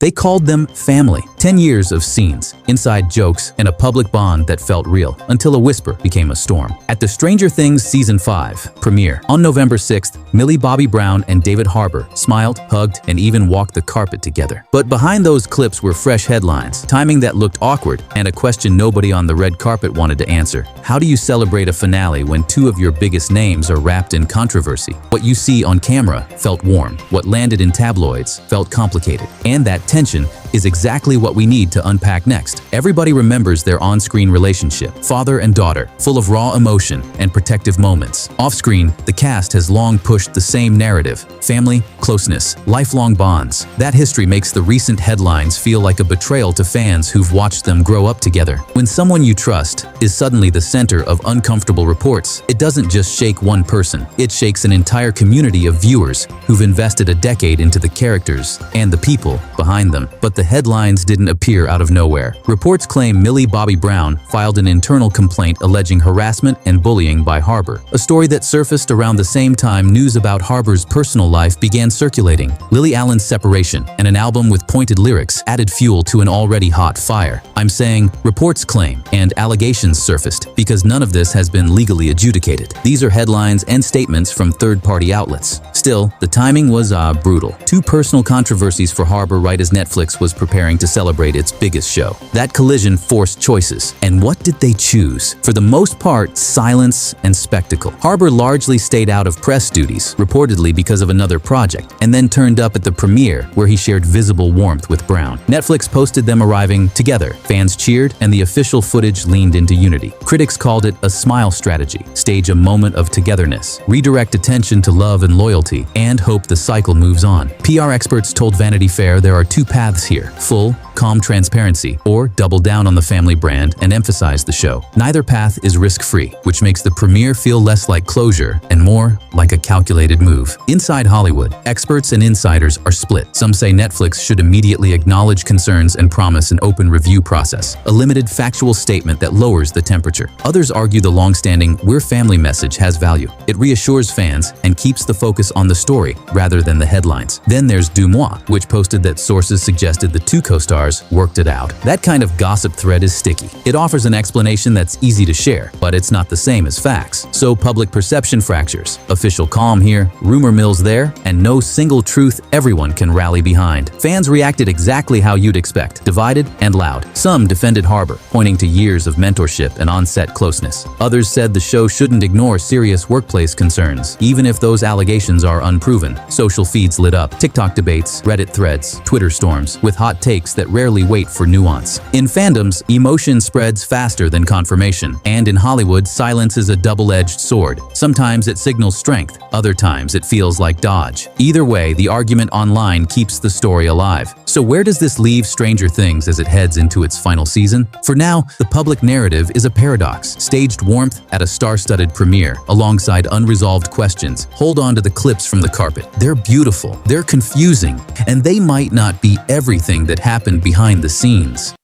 They called them family. 10 years of scenes, inside jokes, and a public bond that felt real, until a whisper became a storm. At the Stranger Things Season 5 premiere, on November 6th, Millie Bobby Brown and David Harbour smiled, hugged, and even walked the carpet together. But behind those clips were fresh headlines, timing that looked awkward, and a question nobody on the red carpet wanted to answer. How do you celebrate a finale when two of your biggest names are wrapped in controversy? What you see on camera felt warm. What landed in tabloids felt complicated. And that tension is exactly what we need to unpack next. Everybody remembers their on-screen relationship, father and daughter, full of raw emotion and protective moments. Off-screen, the cast has long pushed the same narrative: family, closeness, lifelong bonds. That history makes the recent headlines feel like a betrayal to fans who've watched them grow up together. When someone you trust is suddenly the center of uncomfortable reports, it doesn't just shake one person, it shakes an entire community of viewers who've invested a decade into the characters and the people behind them. But the headlines didn't appear out of nowhere. Reports claim Millie Bobby Brown filed an internal complaint alleging harassment and bullying by Harbour, a story that surfaced around the same time news about Harbour's personal life began circulating. Lily Allen's separation and an album with pointed lyrics added fuel to an already hot fire. I'm saying reports claim and allegations surfaced because none of this has been legally adjudicated. These are headlines and statements from third-party outlets. Still, the timing was brutal. Two personal controversies for Harbour right as Netflix was preparing to celebrate its biggest show. That collision forced choices. And what did they choose? For the most part, silence and spectacle. Harbour largely stayed out of press duties, reportedly because of another project, and then turned up at the premiere where he shared visible warmth with Brown. Netflix posted them arriving together. Fans cheered, and the official footage leaned into unity. Critics called it a smile strategy: stage a moment of togetherness, redirect attention to love and loyalty, and hope the cycle moves on. PR experts told Vanity Fair there are two paths here: full, calm transparency, or double down on the family brand and emphasize the show. Neither path is risk-free, which makes the premiere feel less like closure and more like a calculated move. Inside Hollywood, experts and insiders are split. Some say Netflix should immediately acknowledge concerns and promise an open review process, a limited factual statement that lowers the temperature. Others argue the long-standing "we're family" message has value. It reassures fans and keeps the focus on the story rather than the headlines. Then there's Dumois, which posted that sources suggested the two co-stars worked it out. That kind of gossip thread is sticky. It offers an explanation that's easy to share, but it's not the same as facts. So public perception fractures. Official calm here, rumor mills there, and no single truth everyone can rally behind. Fans reacted exactly how you'd expect: divided and loud. Some defended Harbour, pointing to years of mentorship and on-set closeness. Others said the show shouldn't ignore serious workplace concerns, even if those allegations are unproven. Social feeds lit up: TikTok debates, Reddit threads, Twitter storms, with hot takes that rarely wait for nuance. In fandoms, emotion spreads faster than confirmation, and in Hollywood, silence is a double-edged sword. Sometimes it signals strength, other times it feels like dodge. Either way, the argument online keeps the story alive. So where does this leave Stranger Things as it heads into its final season? For now, the public narrative is a paradox: staged warmth at a star-studded premiere, alongside unresolved questions. Hold on to the clips from the carpet. They're beautiful, they're confusing, and they might not be everything that happened behind the scenes.